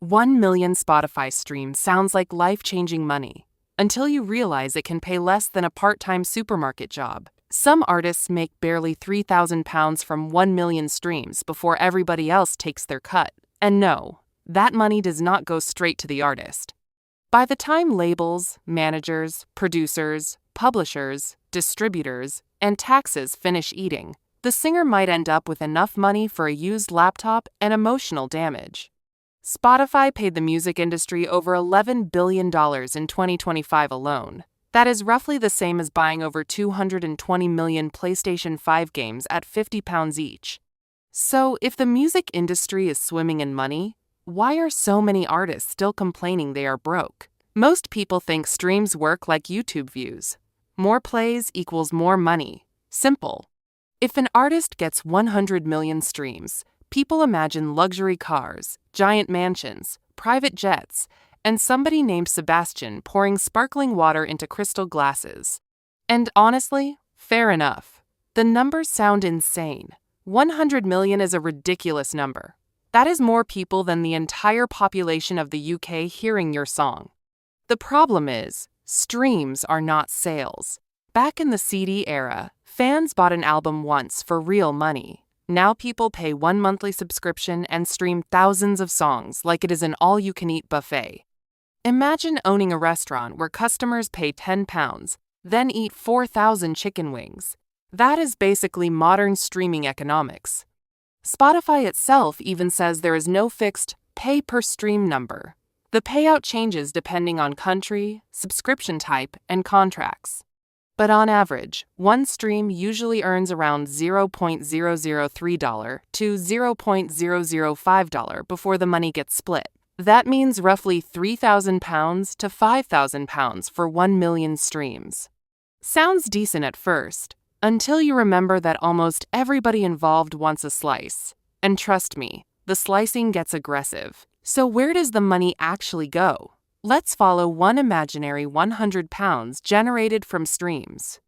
1 million Spotify streams sounds like life-changing money, until you realize it can pay less than a part-time supermarket job. Some artists make barely £3,000 from 1 million streams before everybody else takes their cut. And no, that money does not go straight to the artist. By the time labels, managers, producers, publishers, distributors, and taxes finish eating, the singer might end up with enough money for a used laptop and emotional damage. Spotify paid the music industry over $11 billion in 2025 alone. That is roughly the same as buying over 220 million PlayStation 5 games at £50 each. So, if the music industry is swimming in money, why are so many artists still complaining they are broke? Most people think streams work like YouTube views. More plays equals more money. Simple. If an artist gets 100 million streams, people imagine luxury cars, giant mansions, private jets, and somebody named Sebastian pouring sparkling water into crystal glasses. And honestly, fair enough. The numbers sound insane. 100 million is a ridiculous number. That is more people than the entire population of the UK hearing your song. The problem is, streams are not sales. Back in the CD era, fans bought an album once for real money. Now people pay one monthly subscription and stream thousands of songs like it is an all-you-can-eat buffet. Imagine owning a restaurant where customers pay £10, then eat 4,000 chicken wings. That is basically modern streaming economics. Spotify itself even says there is no fixed pay-per-stream number. The payout changes depending on country, subscription type, and contracts. But on average, one stream usually earns around $0.003 to $0.005 before the money gets split. That means roughly £3,000 to £5,000 for 1 million streams. Sounds decent at first, until you remember that almost everybody involved wants a slice. And trust me, the slicing gets aggressive. So where does the money actually go? Let's follow one imaginary £100 generated from streams.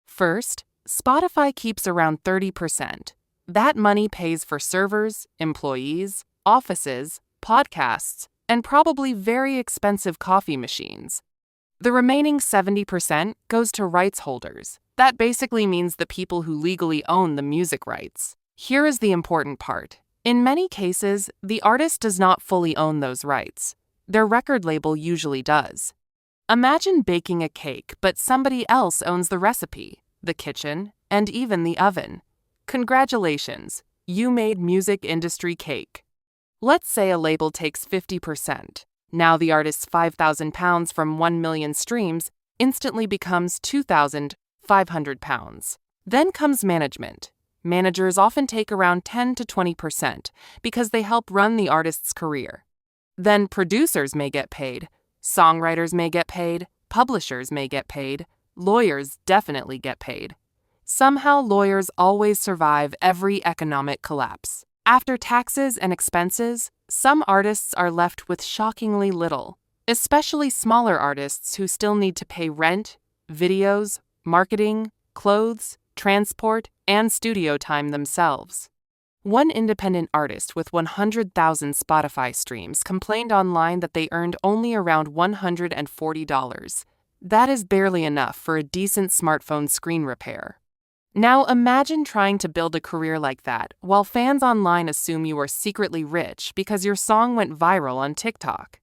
First, Spotify keeps around 30%. That money pays for servers, employees, offices, podcasts, and probably very expensive coffee machines. The remaining 70% goes to rights holders. That basically means the people who legally own the music rights. Here is the important part. In many cases, the artist does not fully own those rights. Their record label usually does. Imagine baking a cake, but somebody else owns the recipe, the kitchen, and even the oven. Congratulations, you made music industry cake. Let's say a label takes 50%. Now the artist's £5,000 from 1 million streams instantly becomes £2,500. Then comes management. Managers often take around 10 to 20% because they help run the artist's career. Then producers may get paid, songwriters may get paid, publishers may get paid, lawyers definitely get paid. Somehow lawyers always survive every economic collapse. After taxes and expenses, some artists are left with shockingly little, especially smaller artists who still need to pay rent, videos, marketing, clothes, transport, and studio time themselves. One independent artist with 100,000 Spotify streams complained online that they earned only around $140. That is barely enough for a decent smartphone screen repair. Now imagine trying to build a career like that while fans online assume you are secretly rich because your song went viral on TikTok.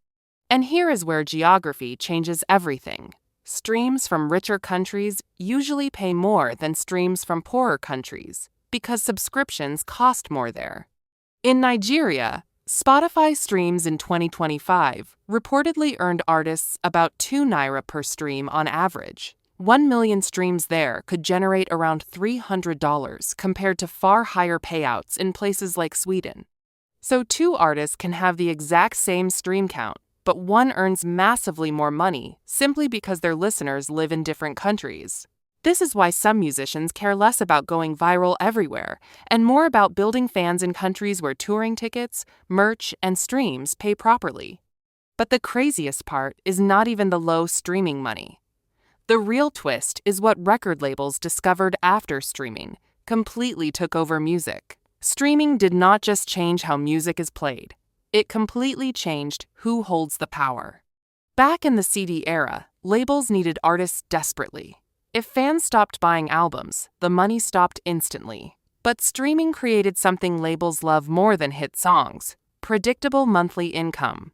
And here is where geography changes everything. Streams from richer countries usually pay more than streams from poorer countries, because subscriptions cost more there. In Nigeria, Spotify streams in 2025 reportedly earned artists about €2 per stream on average. 1 million streams there could generate around $300 compared to far higher payouts in places like Sweden. So two artists can have the exact same stream count, but one earns massively more money simply because their listeners live in different countries. This is why some musicians care less about going viral everywhere and more about building fans in countries where touring tickets, merch, and streams pay properly. But the craziest part is not even the low streaming money. The real twist is what record labels discovered after streaming completely took over music. Streaming did not just change how music is played. It completely changed who holds the power. Back in the CD era, labels needed artists desperately. If fans stopped buying albums, the money stopped instantly. But streaming created something labels love more than hit songs: predictable monthly income.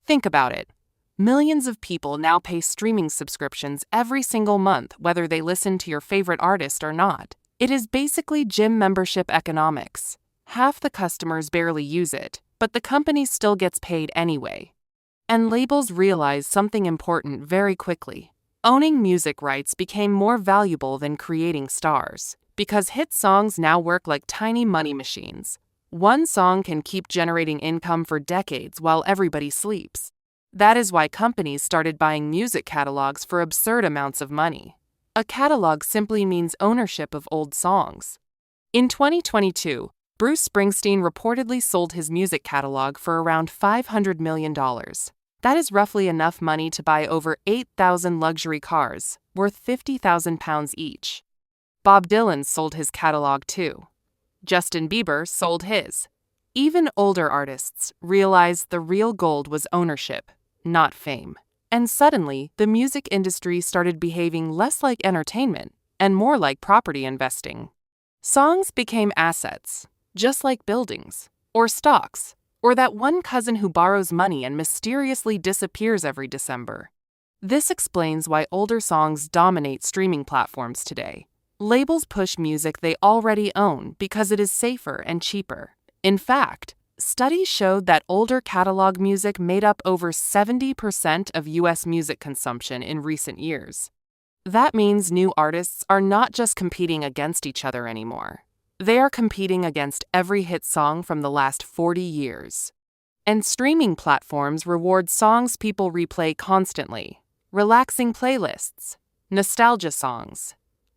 Think about it. Millions of people now pay streaming subscriptions every single month, whether they listen to your favorite artist or not. It is basically gym membership economics. Half the customers barely use it, but the company still gets paid anyway. And labels realize something important very quickly. Owning music rights became more valuable than creating stars, because hit songs now work like tiny money machines. One song can keep generating income for decades while everybody sleeps. That is why companies started buying music catalogs for absurd amounts of money. A catalog simply means ownership of old songs. In 2022, Bruce Springsteen reportedly sold his music catalog for around $500 million. That is roughly enough money to buy over 8,000 luxury cars, worth £50,000 each. Bob Dylan sold his catalog too. Justin Bieber sold his. Even older artists realized the real gold was ownership, not fame. And suddenly, the music industry started behaving less like entertainment and more like property investing. Songs became assets, just like buildings, or stocks, or that one cousin who borrows money and mysteriously disappears every December. This explains why older songs dominate streaming platforms today. Labels push music they already own because it is safer and cheaper. In fact, studies showed that older catalog music made up over 70% of U.S. music consumption in recent years. That means new artists are not just competing against each other anymore. They are competing against every hit song from the last 40 years. And streaming platforms reward songs people replay constantly: relaxing playlists, nostalgia songs,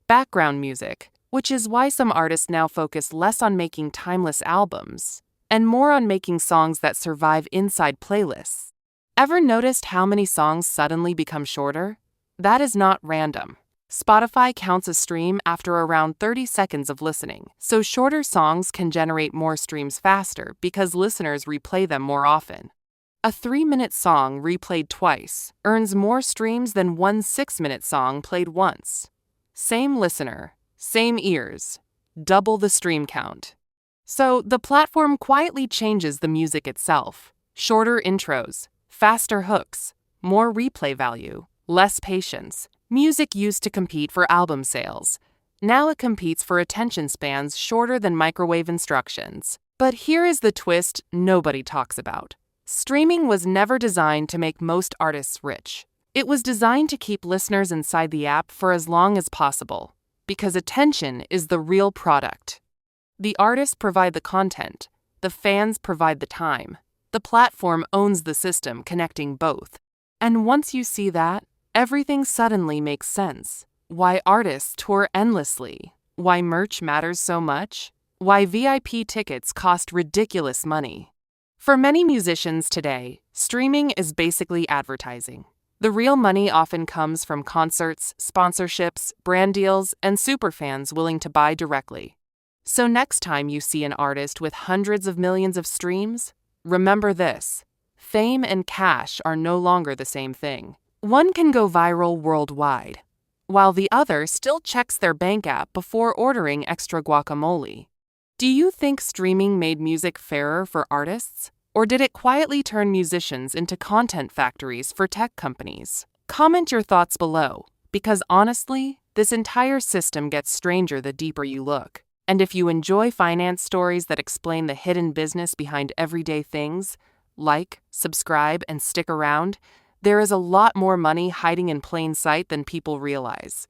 background music, which is why some artists now focus less on making timeless albums and more on making songs that survive inside playlists. Ever noticed how many songs suddenly become shorter? That is not random. Spotify counts a stream after around 30 seconds of listening, so shorter songs can generate more streams faster because listeners replay them more often. A 3-minute song replayed twice earns more streams than one 6-minute song played once. Same listener, same ears, double the stream count. So the platform quietly changes the music itself. Shorter intros, faster hooks, more replay value, less patience. Music used to compete for album sales. Now it competes for attention spans shorter than microwave instructions. But here is the twist nobody talks about. Streaming was never designed to make most artists rich. It was designed to keep listeners inside the app for as long as possible, because attention is the real product. The artists provide the content, the fans provide the time. The platform owns the system connecting both. And once you see that, everything suddenly makes sense. Why artists tour endlessly, why merch matters so much, why VIP tickets cost ridiculous money. For many musicians today, streaming is basically advertising. The real money often comes from concerts, sponsorships, brand deals, and superfans willing to buy directly. So next time you see an artist with hundreds of millions of streams, remember this: fame and cash are no longer the same thing. One can go viral worldwide, while the other still checks their bank app before ordering extra guacamole. Do you think streaming made music fairer for artists? Or did it quietly turn musicians into content factories for tech companies? Comment your thoughts below, because honestly, this entire system gets stranger the deeper you look. And if you enjoy finance stories that explain the hidden business behind everyday things, like, subscribe, and stick around. There is a lot more money hiding in plain sight than people realize.